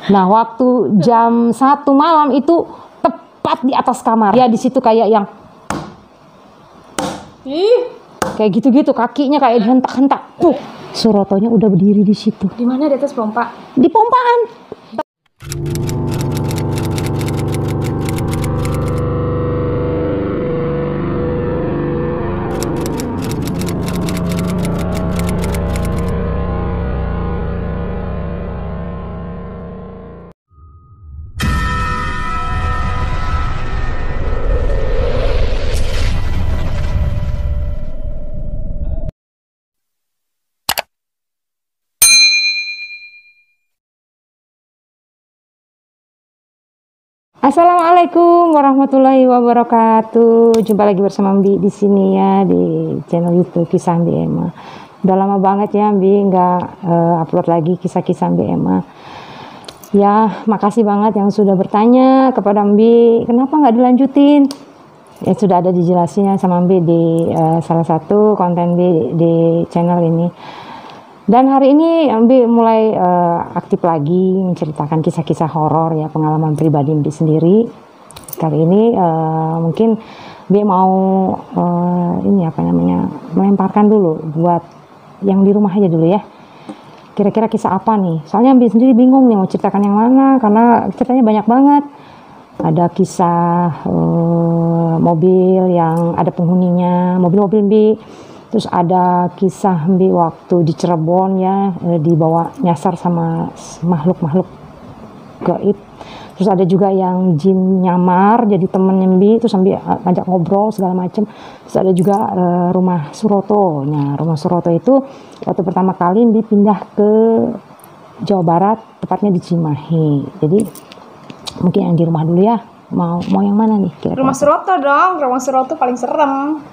Nah, waktu jam 1 malam itu tepat di atas kamar. Ya di situ kayak yang kayak gitu-gitu, kakinya kayak dihentak-hentak. Surotonya udah berdiri di situ. Di mana? Di atas pompa? Di pompaan. Assalamualaikum warahmatullahi wabarakatuh. Jumpa lagi bersama Mbi di sini ya, di channel YouTube Kisah Mbi Emma. Udah lama banget ya Mbi nggak upload lagi kisah-kisah Mbi Emma. Ya, makasih banget yang sudah bertanya kepada Mbi, kenapa nggak dilanjutin? Ya sudah ada dijelasinnya sama Mbi di salah satu konten Mbi di channel ini. Dan hari ini Mbi mulai aktif lagi menceritakan kisah-kisah horor ya, pengalaman pribadi Mbi sendiri. Kali ini mungkin Mbi mau ini apa namanya, melemparkan dulu buat yang di rumah aja dulu ya. Kira-kira kisah apa nih? Soalnya Mbi sendiri bingung nih mau ceritakan yang mana karena ceritanya banyak banget. Ada kisah mobil yang ada penghuninya, mobil-mobil Mbi. Terus ada kisah Mbi waktu di Cirebon ya, dibawa nyasar sama makhluk-makhluk gaib. Terus ada juga yang jin nyamar jadi temennya Mbi, terus Mbi ajak ngobrol segala macem. Terus ada juga rumah Suroto. Nah, rumah Suroto itu waktu pertama kali Mbi pindah ke Jawa Barat, tepatnya di Cimahi. Jadi mungkin yang di rumah dulu ya. Mau yang mana nih kira-kira? Rumah Suroto dong, rumah Suroto paling serem.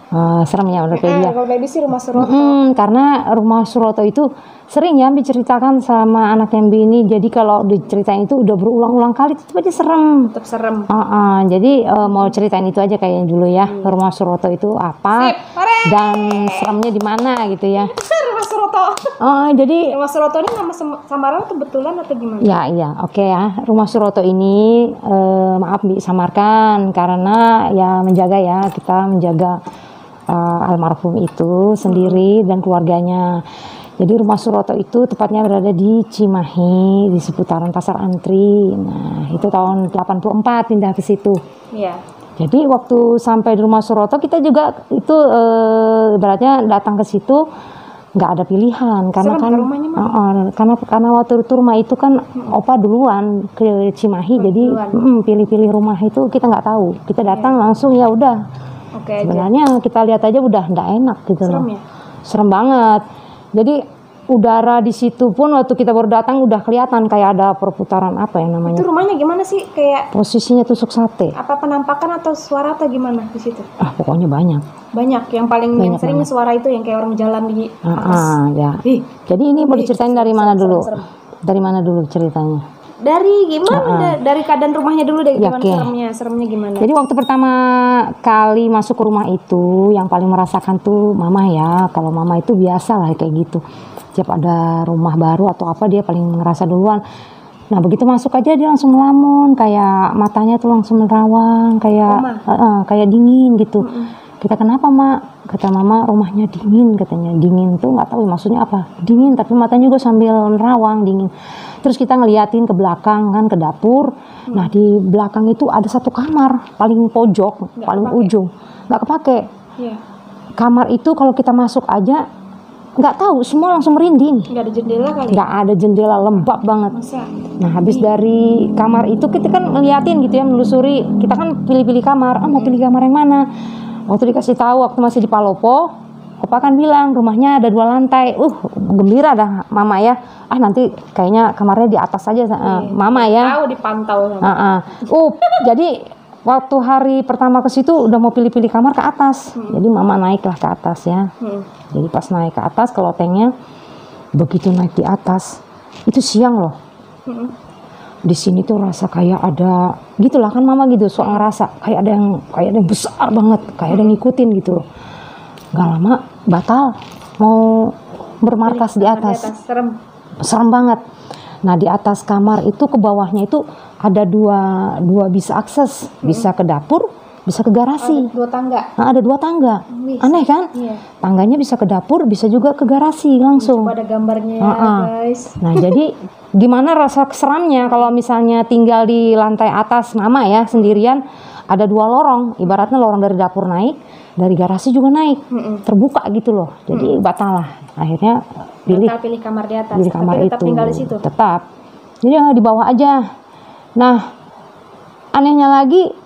Serem ya menurut dia. Kalau baby sih rumah Suroto. Karena rumah Suroto itu sering ya diceritakan sama anak Mbi ini. Jadi kalau diceritain itu udah berulang-ulang kali, tetap aja serem. Tetap serem. Jadi mau ceritain itu aja kayaknya dulu ya. Rumah Suroto itu apa? Dan seremnya di mana gitu ya? Rumah Suroto. Jadi rumah Suroto ini nama samaran kebetulan atau gimana? Ya, oke ya. Rumah Suroto ini maaf disamarkan karena ya menjaga ya, kita menjaga almarhum itu sendiri dan keluarganya. Jadi rumah Suroto itu tepatnya berada di Cimahi, di seputaran Pasar Antri. Nah, itu tahun 84 pindah ke situ. Iya. Jadi waktu sampai di rumah Suroto kita juga itu ibaratnya datang ke situ nggak ada pilihan karena karena waktu itu rumah itu kan opa duluan ke Cimahi, jadi pilih-pilih rumah itu kita nggak tahu, kita datang langsung ya udah. Sebenarnya kita lihat aja udah nggak enak gitu loh. Serem banget. Jadi udara di situ pun waktu kita baru datang udah kelihatan kayak ada perputaran apa ya namanya. Itu rumahnya gimana sih? Kayak posisinya tusuk sate. Apa penampakan atau suara atau gimana di situ? Pokoknya banyak. Yang paling yang sering suara itu yang kayak orang jalan di atas. Ya. Jadi ini mau diceritain dari mana dulu? Dari mana dulu ceritanya? Dari gimana? Dari keadaan rumahnya dulu deh, gimana seremnya gimana? Jadi waktu pertama kali masuk ke rumah itu yang paling merasakan tuh mama ya. Kalau mama itu biasa lah kayak gitu. Setiap ada rumah baru atau apa dia paling ngerasa duluan. Nah begitu masuk aja dia langsung melamun, kayak matanya tuh langsung menerawang, kayak dingin gitu. Kita kenapa mak? Kata mama rumahnya dingin katanya. Dingin tuh nggak tahu maksudnya apa. Dingin tapi matanya juga sambil menerawang dingin. Terus kita ngeliatin ke belakang kan, ke dapur. Nah di belakang itu ada satu kamar paling pojok, paling ujung, nggak kepake. Kamar itu kalau kita masuk aja nggak tahu, semua langsung merinding. Nggak ada jendela kali? Nggak ada jendela, lembab banget. Masa? Nah habis dari kamar itu kita kan ngeliatin gitu ya, menelusuri. Kita kan pilih-pilih kamar, mau pilih kamar yang mana. Waktu dikasih tahu waktu masih di Palopo, opa kan bilang rumahnya ada 2 lantai. Gembira dah mama ya. Nanti kayaknya kamarnya di atas aja mama ya. Tahu dipantau. Jadi waktu hari pertama ke situ udah mau pilih-pilih kamar ke atas. Jadi mama naiklah ke atas ya. Jadi pas naik ke atas ke lotengnya, begitu naik di atas, itu siang loh. Di sini tuh rasa kayak ada, gitulah kan mama gitu, soal ngerasa kayak ada yang besar banget, kayak ada yang ngikutin gitu loh. Gak lama batal mau bermarkas di atas. Serem banget. Nah di atas kamar itu ke bawahnya itu ada dua bisa akses, bisa ke dapur, bisa ke garasi. Dua tangga. Nah, ada 2 tangga. Aneh kan? Iya. Tangganya bisa ke dapur, bisa juga ke garasi langsung. Coba ada gambarnya ya, guys. Nah jadi gimana rasa seramnya kalau misalnya tinggal di lantai atas mama ya sendirian, ada 2 lorong, ibaratnya lorong dari dapur naik, dari garasi juga naik, terbuka gitu loh. Jadi batal lah. Akhirnya pilih kamar di atas. pilih kamar tapi tetap itu. tinggal di situ. Tetap. Jadi di bawah aja. Nah anehnya lagi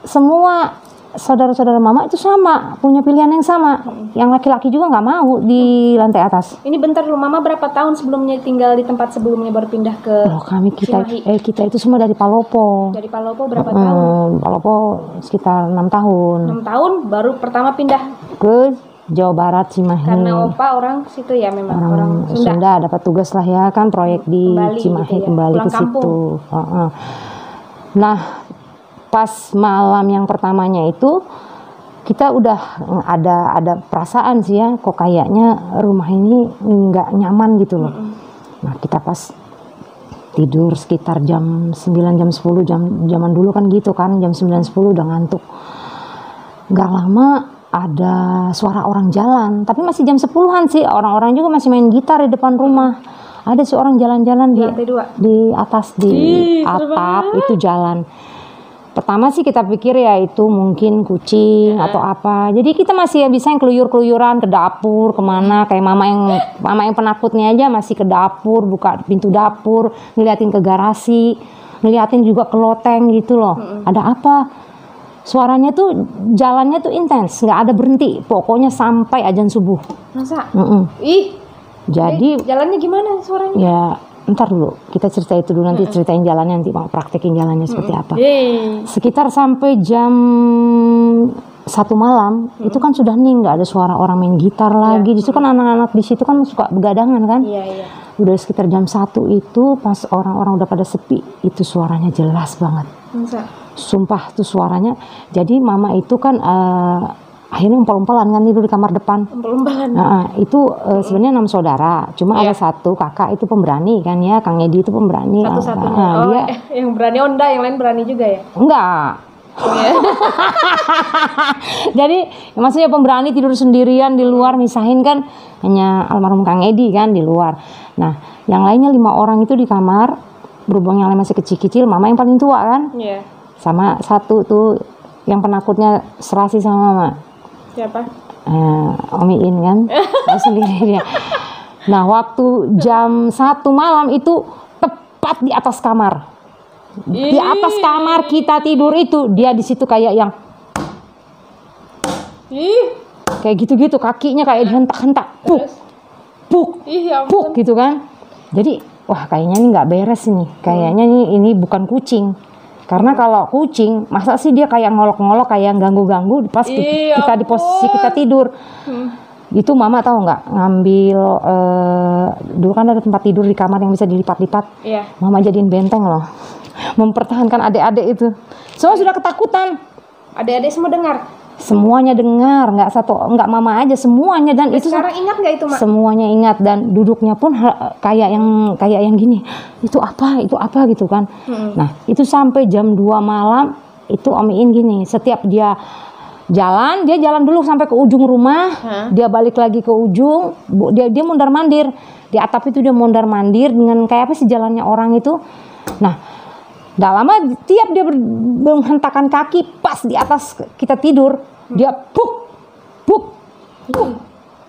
semua saudara-saudara mama itu sama, punya pilihan yang sama. Yang laki-laki juga nggak mau di lantai atas. Ini bentar dulu, mama berapa tahun sebelumnya tinggal di tempat sebelumnya baru pindah ke Oh, kita Cimahi? itu semua dari Palopo. Dari Palopo berapa tahun? Palopo sekitar 6 tahun. 6 tahun baru pertama pindah Ke Jawa Barat Cimahi. karena opa orang situ ya, memang orang Sunda. Sunda dapat tugas lah ya kan, proyek di Kembali Cimahi gitu ya, kembali pulang ke situ. Nah pas malam yang pertamanya itu kita udah ada perasaan sih ya, kok kayaknya rumah ini nggak nyaman gitu loh. Nah kita pas tidur sekitar jam 9 jam 10 zaman dulu kan gitu kan, jam 9 10 udah ngantuk. Nggak lama ada suara orang jalan, tapi masih jam 10-an sih, orang-orang juga masih main gitar di depan rumah. Ada sih orang jalan-jalan di atas di atap itu jalan. Pertama sih kita pikir ya itu mungkin kucing atau apa. Jadi kita masih bisa yang keluyur-keluyuran ke dapur kemana, kayak mama yang penakutnya aja masih ke dapur, buka pintu dapur, ngeliatin ke garasi, ngeliatin juga ke loteng gitu loh. Ada apa? Suaranya tuh jalannya tuh intens, nggak ada berhenti. Pokoknya sampai azan subuh. Masa? Ih. Jadi jalannya gimana suaranya? Ya ntar dulu, kita cerita itu dulu, nanti ceritain jalannya, nanti mau praktekin jalannya seperti apa. Sekitar sampai jam 1 malam, itu kan sudah nih nggak ada suara orang main gitar lagi. Justru kan anak-anak di situ kan suka begadangan kan. Udah sekitar jam 1 itu, pas orang-orang udah pada sepi, itu suaranya jelas banget. Masa? Sumpah tuh suaranya. Jadi mama itu kan akhirnya umpel-umpelan kan tidur di kamar depan. Umpel-umpelan. Itu sebenarnya 6 saudara, cuma ada 1 kakak itu pemberani kan ya, Kang Edi itu pemberani. Satu-satunya. Dia yang berani Onda, yang lain berani juga ya? Enggak. Jadi maksudnya pemberani tidur sendirian di luar, misahin kan hanya almarhum Kang Edi kan di luar. Nah yang lainnya 5 orang itu di kamar, berhubung yang lain masih kecil-kecil, mama yang paling tua kan. Sama 1 tuh yang penakutnya serasi sama mama. Siapa? Om Iin kan, tahu sendiri dia. Nah waktu jam 1 malam itu tepat di atas kamar, di atas kamar kita tidur itu, dia di situ kayak yang, kayak gitu-gitu, kakinya kayak dihentak-hentak, puk gitu kan. Jadi wah kayaknya ini nggak beres nih, kayaknya ini bukan kucing. Karena kalau kucing, masa sih dia kayak ngolok-ngolok, kayak ganggu-ganggu pas kita di posisi kita tidur. Itu mama tahu nggak, ngambil dulu kan ada tempat tidur di kamar yang bisa dilipat-lipat. Mama jadiin benteng loh, mempertahankan adik-adik itu. Semua sudah ketakutan. Adik-adik semua dengar? Semuanya dengar, nggak mama aja, semuanya. Dan itu sekarang ingat nggak itu, Mak? Semuanya ingat, dan duduknya pun kayak yang gini, itu apa gitu kan. Nah itu sampai jam 2 malam itu Om Iin gini, setiap dia jalan dulu sampai ke ujung rumah, dia balik lagi ke ujung, dia mondar mandir di atap itu, dia mondar mandir dengan kayak apa sih jalannya orang itu. Nah gak lama tiap dia menghentakkan kaki pas di atas kita tidur, dia puk.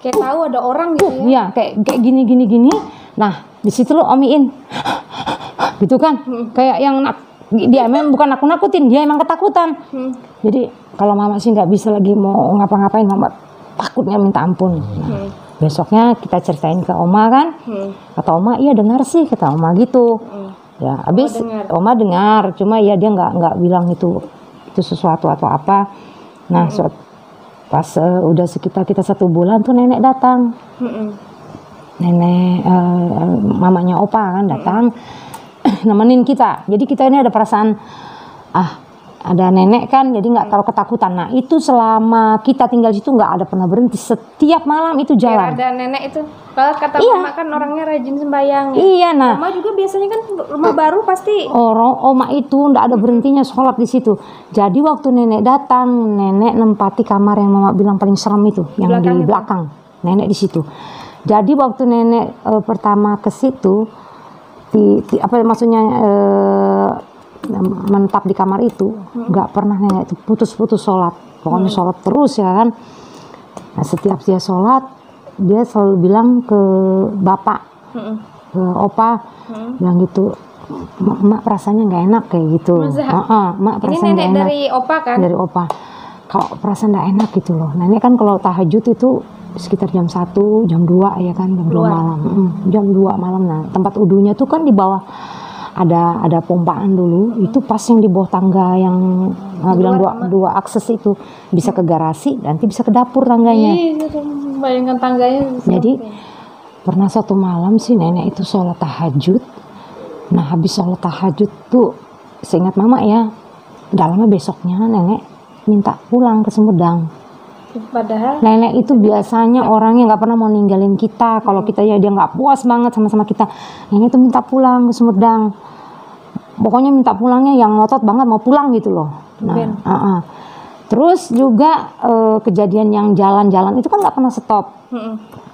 Kayak tahu ada orang gitu ya. Iya, kayak gini. Nah, di situ lo Om Iin gitu kan. Kayak yang dia memang bukan nakut-nakutin, dia emang ketakutan. Jadi kalau mama sih nggak bisa lagi mau ngapa-ngapain, mama takutnya minta ampun. Nah, besoknya kita ceritain ke Oma kan. Kata Oma, iya dengar sih, kata Oma gitu. Ya, habis Oma dengar, cuma ya dia nggak bilang itu sesuatu atau apa. Nah, pas udah sekitar kita 1 bulan tuh nenek datang. Nenek mamanya Opa kan datang nemenin kita. Jadi kita ini ada perasaan ada nenek kan, jadi nggak terlalu ketakutan. Nah itu selama kita tinggal di situ nggak ada pernah berhenti, setiap malam itu jalan. Ada nenek itu Kalau kata Mama kan orangnya rajin sembahyang ya. Iya, nah. Mama juga biasanya kan rumah baru pasti. Oma itu ndak ada berhentinya sholat di situ. Jadi waktu nenek datang, nenek nempati kamar yang Mama bilang paling serem itu, yang di belakang. Nenek di situ. Jadi waktu nenek pertama ke situ, menetap di kamar itu, nggak pernah nenek itu putus-putus sholat. Pokoknya sholat terus ya kan. Nah, setiap dia sholat, dia selalu bilang ke bapak, ke opa, bilang gitu, mak perasaannya nggak enak kayak gitu. Mak perasaan nggak enak. Dari opa kan? Dari opa. Kalau perasaan nggak enak gitu loh. Nenek kan kalau tahajud itu sekitar jam 1, jam 2 ya kan, jam 2 malam. Jam 2 malam. Nah, tempat udunya tuh kan di bawah ada pompaan dulu. Itu pas yang di bawah tangga yang bilang dua akses itu, bisa ke garasi, nanti bisa ke dapur tangganya. Bayangkan tangganya. Jadi pernah satu malam sih nenek itu sholat tahajud. Nah, habis sholat tahajud tuh, seingat Mama ya, dalamnya besoknya nenek minta pulang ke Sumedang. Padahal nenek itu biasanya orangnya nggak pernah mau ninggalin kita. Kalau kita ya dia nggak puas banget sama kita, nenek itu minta pulang ke Sumedang. Pokoknya minta pulangnya yang ngotot banget mau pulang gitu loh. Nah, terus juga kejadian yang jalan-jalan itu kan nggak pernah stop.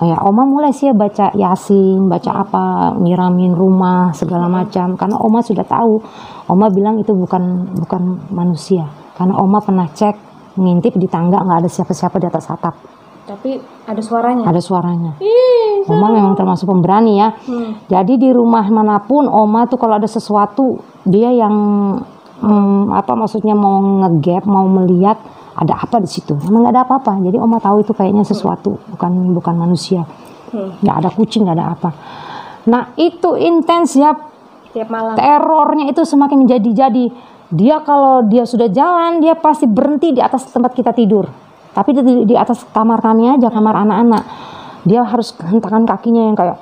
Ya, Oma mulai sih ya baca Yasin, baca apa, nyiramin rumah segala macam. Karena Oma sudah tahu. Oma bilang itu bukan manusia. Karena Oma pernah cek, ngintip di tangga nggak ada siapa-siapa di atas atap. Tapi ada suaranya. Ada suaranya. Oma memang termasuk pemberani ya. Jadi di rumah manapun Oma tuh kalau ada sesuatu, dia yang maksudnya mau ngegap, mau melihat ada apa di situ. Emang nggak ada apa-apa. Jadi Oma tahu itu kayaknya sesuatu, bukan manusia. Nggak ada kucing, nggak ada apa. Nah, itu intens ya. Tiap malam. Terornya itu semakin menjadi-jadi. Dia kalau dia sudah jalan, dia pasti berhenti di atas tempat kita tidur. Tapi di atas kamar kami aja, kamar anak-anak. Dia harus hentakan kakinya yang kayak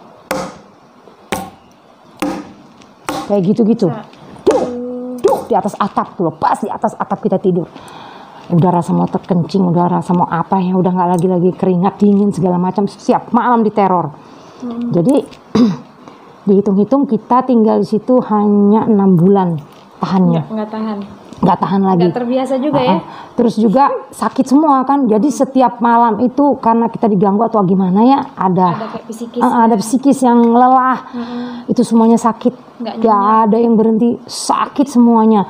gitu-gitu. Duh, di atas atap tuh, pas di atas atap kita tidur. Udah rasa mau terkencing, udah rasa mau apa ya, udah nggak lagi keringat dingin segala macam, siap malam diteror. Jadi dihitung-hitung kita tinggal di situ hanya 6 bulan tahannya. Nggak tahan lagi. Nggak terbiasa juga ya. Terus juga sakit semua kan. Jadi setiap malam itu karena kita diganggu atau gimana ya, ada psikis yang lelah. Itu semuanya sakit. Nggak ada yang berhenti, sakit semuanya.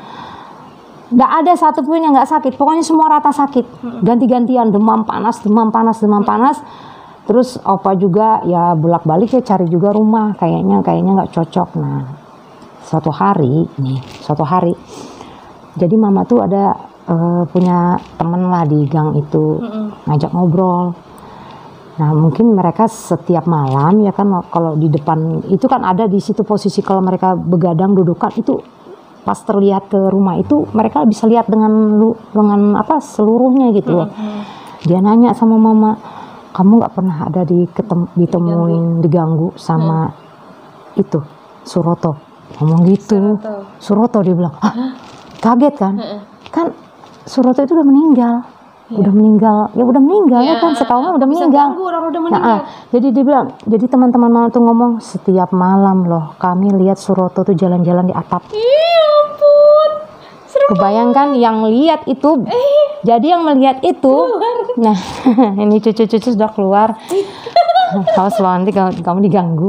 Nggak ada satupun yang nggak sakit. Pokoknya semua rata sakit. Ganti-gantian, demam panas. Terus opa juga ya bolak-balik ya cari juga rumah. Kayaknya nggak cocok. Nah, suatu hari. Jadi Mama tuh ada punya temen lah di gang itu, ngajak ngobrol. Nah, mungkin mereka setiap malam ya kan, kalau di depan itu kan ada di situ posisi kalau mereka begadang dudukan itu, pas terlihat ke rumah itu mereka bisa lihat dengan apa seluruhnya gitu loh. Dia nanya sama Mama, kamu nggak pernah ada ditemuin diganggu sama itu Suroto? Ngomong gitu. Suroto dia bilang. Kaget kan? Kan Suroto itu udah meninggal. Udah meninggal ya kan, setahun udah meninggal. Jadi dia bilang, jadi teman-teman Mama tuh ngomong, setiap malam loh kami lihat Suroto tuh jalan-jalan di atap. Ampun. Kebayangkan yang lihat itu. Jadi yang melihat itu. Nah, ini cucu-cucu sudah keluar. Awas loh, nanti kamu diganggu.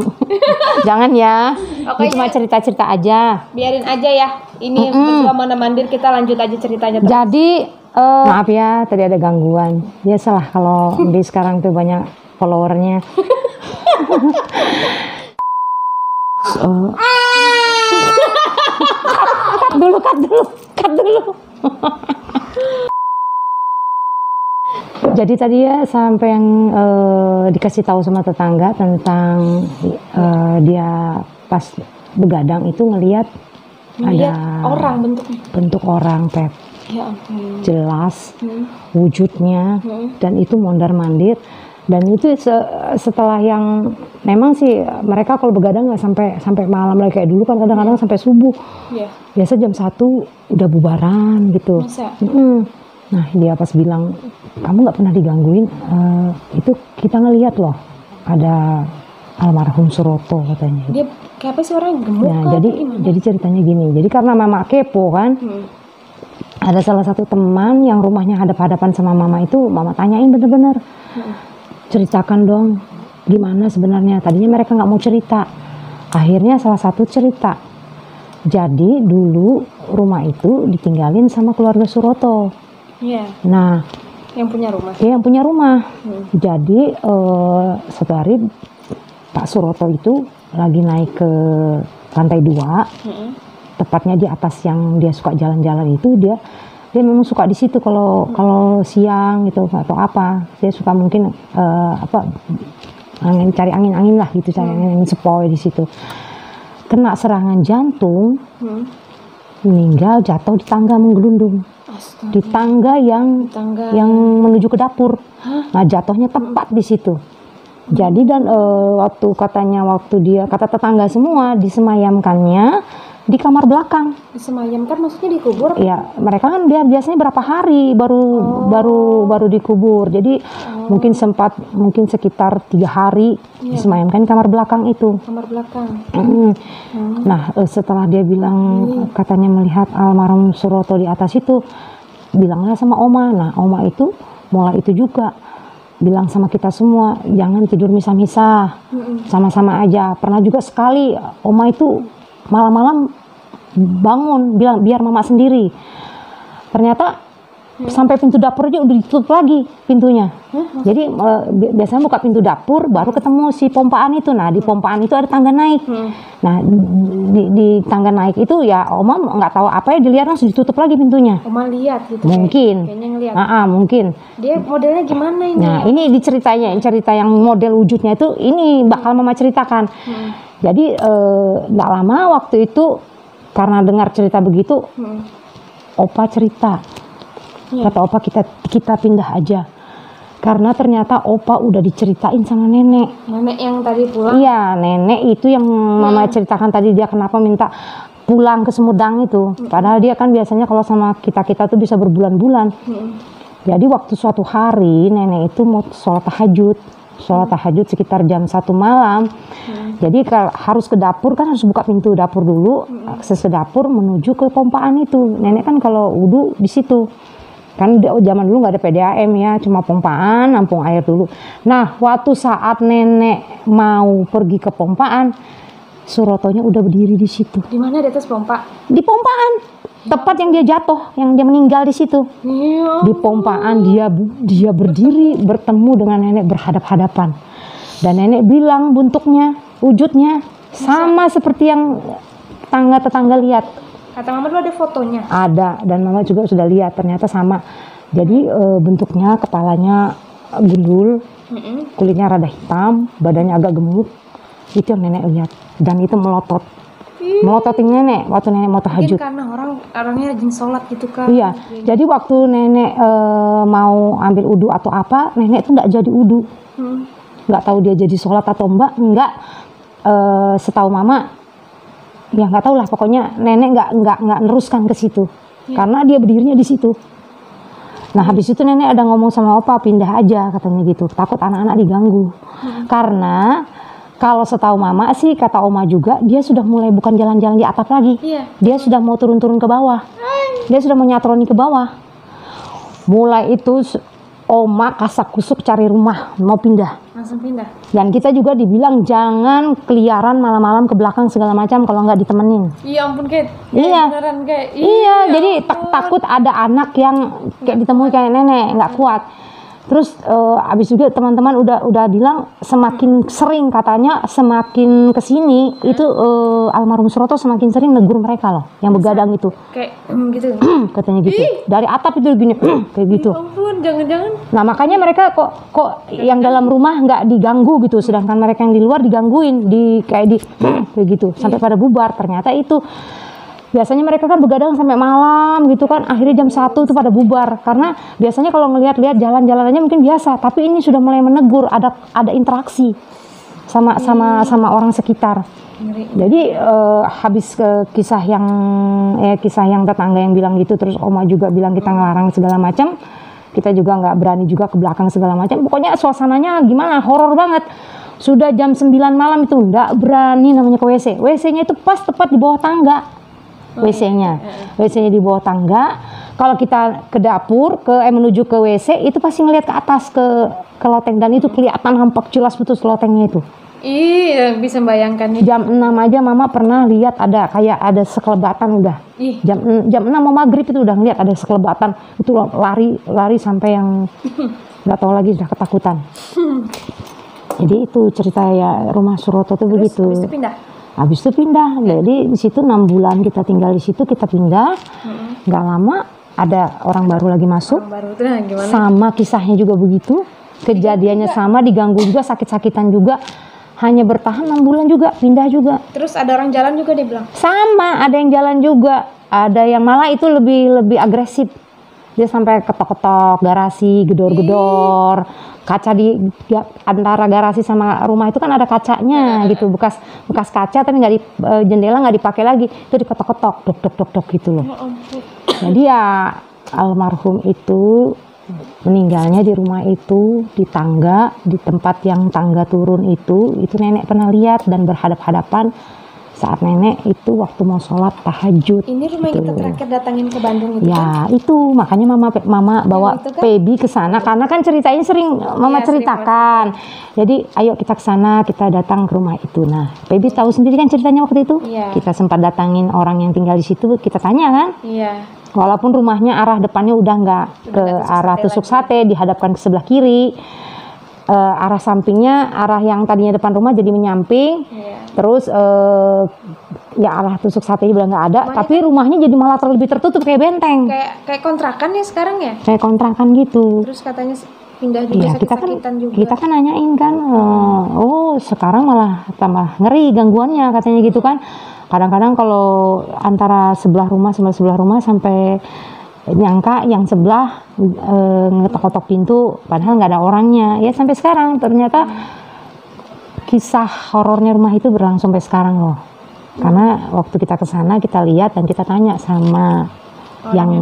Jangan ya. Ini cuma cerita-cerita aja. Biarin aja ya. Ini berdua mandir, kita lanjut aja ceritanya. Jadi maaf ya, tadi ada gangguan. Biasalah kalau di sekarang tuh banyak followernya. Cut dulu. Jadi tadi ya sampai yang dikasih tahu sama tetangga tentang dia pas begadang itu ngelihat ada orang bentuk orang Pep. Ya ampun. Jelas wujudnya dan itu mondar-mandir. Dan itu setelah yang memang sih mereka kalau begadang nggak sampai malam lagi kayak dulu kan, kadang-kadang sampai subuh. Biasa jam 1 udah bubaran gitu. Nah, dia pas bilang, kamu nggak pernah digangguin, itu kita ngelihat loh ada almarhum Suroto katanya. Dia kayak apa sih, orang gemuk Nah, kah? jadi ceritanya gini. Jadi karena mama kepo kan, ada salah satu teman yang rumahnya hadap-hadapan sama mama itu, mama tanyain bener-bener, ceritakan dong gimana sebenarnya. Tadinya mereka nggak mau cerita, akhirnya salah satu cerita. Jadi dulu rumah itu ditinggalin sama keluarga Suroto. Iya. Nah, Yang punya rumah. dia yang punya rumah. Jadi suatu hari Pak Suroto itu lagi naik ke lantai 2, tepatnya di atas yang dia suka jalan-jalan itu, dia memang suka di situ kalau siang gitu atau apa, dia suka mungkin cari angin-angin lah gitu, cari angin sepoi di situ. Kena serangan jantung, meninggal jatuh di tangga menggelundung. Astaga. Di tangga yang menuju ke dapur. Nah, jatuhnya tepat di situ. Jadi dan waktu dia kata tetangga semua disemayamkannya di kamar belakang. Disemayamkan maksudnya dikubur? Ya, mereka kan biasanya berapa hari baru dikubur. Jadi mungkin sekitar 3 hari disemayamkan di kamar belakang itu. Kamar belakang. Nah, setelah dia bilang katanya melihat almarhum Suroto di atas itu, bilanglah sama Oma. Nah, Oma itu mulai itu juga bilang sama kita semua, jangan tidur misah-misah, sama-sama aja. Pernah juga sekali Oma itu malam-malam bangun bilang biar mama sendiri. Ternyata sampai pintu dapur aja udah ditutup lagi pintunya. Jadi biasanya buka pintu dapur baru ketemu si pompaan itu. Nah, di pompaan itu ada tangga naik. Nah, di tangga naik itu ya Oma nggak tahu apa ya, dilihat langsung ditutup lagi pintunya. Oma lihat gitu. Mungkin. Kayaknya ngeliat. Mungkin. Dia modelnya gimana ini? Nah, ini cerita yang model wujudnya itu ini bakal mama ceritakan. Jadi nggak lama waktu itu karena dengar cerita begitu, Opa cerita. Kata Opa kita pindah aja. Karena ternyata Opa udah diceritain sama nenek. Nenek yang tadi pulang? Iya, nenek itu yang mama ceritakan tadi, dia kenapa minta pulang ke Sumedang itu. Padahal dia kan biasanya kalau sama kita tuh bisa berbulan-bulan. Jadi waktu suatu hari nenek itu mau sholat tahajud sekitar jam 1 malam. Jadi harus ke dapur kan, harus buka pintu dapur dulu, akses ke dapur menuju ke pompaan itu. Nenek kan kalau wudhu di situ. Kan zaman dulu nggak ada PDAM ya, cuma pompaan, nampung air dulu. Nah, waktu saat nenek mau pergi ke pompaan, Surotonya udah berdiri di situ. Di mana, di atas pompa? Di pompaan, tepat yang dia jatuh, yang dia meninggal di situ. Di pompaan dia berdiri bertemu dengan nenek berhadap-hadapan. Dan nenek bilang bentuknya, wujudnya sama seperti yang tetangga lihat. Kata mama dulu ada fotonya? Ada, dan mama juga sudah lihat, ternyata sama. Jadi bentuknya, kepalanya gundul, kulitnya rada hitam, badannya agak gemuk. Itu yang nenek lihat, dan itu melototin nenek waktu nenek mau tahajud. Mungkin karena orangnya rajin sholat gitu kan. Iya, jadi waktu nenek mau ambil udu atau apa, nenek tuh nggak jadi udu. Nggak tahu dia jadi sholat atau enggak. Setahu mama, ya nggak tahu lah, pokoknya nenek nggak neruskan ke situ, karena dia berdirinya di situ. Nah, habis itu nenek ada ngomong sama Opa, pindah aja katanya gitu, takut anak-anak diganggu. Karena kalau setahu mama sih, kata Oma juga, dia sudah mulai bukan jalan-jalan di atap lagi. Dia sudah mau turun-turun ke bawah. Dia sudah mau nyatroni ke bawah. Mulai itu Oma kasak kusuk cari rumah, mau pindah. Langsung pindah. Dan kita juga dibilang jangan keliaran malam-malam ke belakang segala macam kalau nggak ditemenin. Iya ampun, Kate. Iya. Beneran, Kate. Iya, jadi takut ada anak yang kayak ditemui kayak nenek, nggak kuat. Terus abis juga teman-teman udah bilang semakin sering, katanya semakin kesini itu almarhum Suroto semakin sering negur mereka loh, yang begadang itu. Kayak gitu. Katanya gitu. Dari atap itu gini, kayak gitu. Ya ampun, jangan-jangan. Nah, makanya mereka kok yang dalam rumah nggak diganggu gitu, sedangkan mereka yang di luar digangguin, kayak gitu, sampai pada bubar. Ternyata itu biasanya mereka kan begadang sampai malam gitu kan, akhirnya jam 1 tuh pada bubar. Karena biasanya kalau ngelihat jalan-jalanannya mungkin biasa, tapi ini sudah mulai menegur, ada interaksi sama orang sekitar. Jadi habis kisah yang tetangga yang bilang gitu, terus Oma juga bilang kita ngelarang segala macam, kita juga nggak berani juga ke belakang segala macam. Pokoknya suasananya gimana, horor banget. Sudah jam 9 malam itu enggak berani namanya ke WC. WC-nya itu pas tepat di bawah tangga. WC-nya di bawah tangga. Kalau kita ke dapur, menuju ke WC itu pasti ngelihat ke atas ke loteng, dan itu kelihatan nampak jelas betul lotengnya itu. Iya, bisa bayangkan. Jam 6 aja mama pernah lihat ada sekelebatan udah. Jam 6 mau maghrib itu udah ngeliat ada sekelebatan, itu lari sampai yang nggak tahu lagi, sudah ketakutan. Jadi itu cerita ya rumah Suroto tuh begitu. Habis itu pindah. Jadi di situ 6 bulan kita tinggal di situ, kita pindah. Nggak lama ada orang baru lagi masuk. Sama kisahnya juga begitu. Kejadiannya sama, diganggu juga, sakit-sakitan juga. Hanya bertahan 6 bulan juga, pindah juga. Terus ada orang jalan juga dia bilang? Sama, ada yang jalan juga. Ada yang malah itu lebih agresif. Dia sampai ketok-ketok garasi, gedor-gedor. Kaca di antara garasi sama rumah itu kan ada kacanya gitu, bekas kaca tapi jendela nggak dipakai lagi, itu diketok-ketok, dok gitu loh. Jadi ya almarhum itu meninggalnya di rumah itu, di tangga, di tempat yang tangga turun itu nenek pernah lihat dan berhadap-hadapan saat nenek itu waktu mau sholat tahajud. Ini rumah yang kita terakhir datangin ke Bandung itu ya, kan? Itu makanya mama bawa kan? Pebi ke sana karena kan ceritanya sering mama ceritakan. Jadi ayo kita ke sana, kita datang ke rumah itu. Nah, Pebi tahu sendiri kan ceritanya waktu itu. Kita sempat datangin orang yang tinggal di situ, kita tanya kan. Walaupun rumahnya arah depannya udah nggak ke arah tusuk sate, dihadapkan ke sebelah kiri. Arah sampingnya, arah yang tadinya depan rumah jadi menyamping. Terus ya arah tusuk sate udah nggak ada, tapi rumahnya jadi malah lebih tertutup kayak benteng. Kayak kontrakan ya sekarang ya? Kayak kontrakan gitu. Terus katanya pindah juga, sakit-sakitan juga. Kita kan nanyain kan, oh sekarang malah tambah ngeri gangguannya katanya gitu kan. Kadang-kadang kalau antara sebelah rumah sampai nyangka yang sebelah ngetok-ketok pintu padahal nggak ada orangnya. Ya sampai sekarang ternyata kisah horornya rumah itu berlangsung sampai sekarang loh. Karena waktu kita ke sana kita lihat dan kita tanya sama yang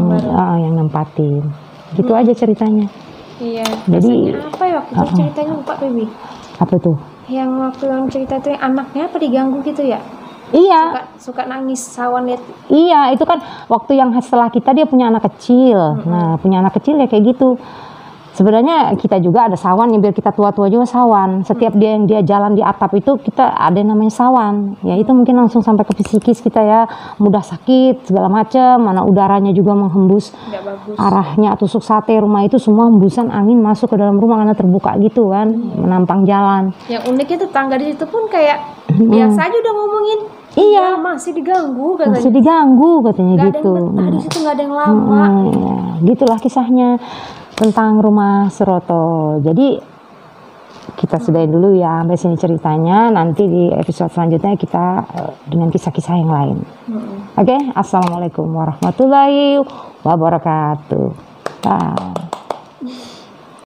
nempatin. Gitu aja ceritanya. Iya. Jadi apa ya waktu itu ceritanya lupa Bibi? Apa tuh? Yang waktu yang cerita itu anaknya apa diganggu gitu ya? Iya. Suka nangis sawan lihat. Iya, itu kan waktu yang setelah kita dia punya anak kecil. Nah, punya anak kecil ya kayak gitu. Sebenarnya kita juga ada sawan, yang biar kita tua-tua juga sawan. Setiap dia jalan di atap itu kita ada yang namanya sawan. Ya itu mungkin langsung sampai ke psikis kita ya, mudah sakit segala macam. Mana udaranya juga menghembus arahnya tusuk sate rumah itu semua hembusan angin masuk ke dalam rumah karena terbuka gitu kan, menampang jalan. Yang uniknya tetangga di situ pun kayak biasa aja udah ngomongin. Iya, masih diganggu katanya. Masih diganggu katanya gak gitu. Ada di situ nggak ada yang lama. Ya, gitulah kisahnya tentang rumah Suroto. Jadi kita sudahin dulu ya sampai sini ceritanya. Nanti di episode selanjutnya kita dengan kisah-kisah yang lain. Oke, Assalamualaikum warahmatullahi wabarakatuh. Bye.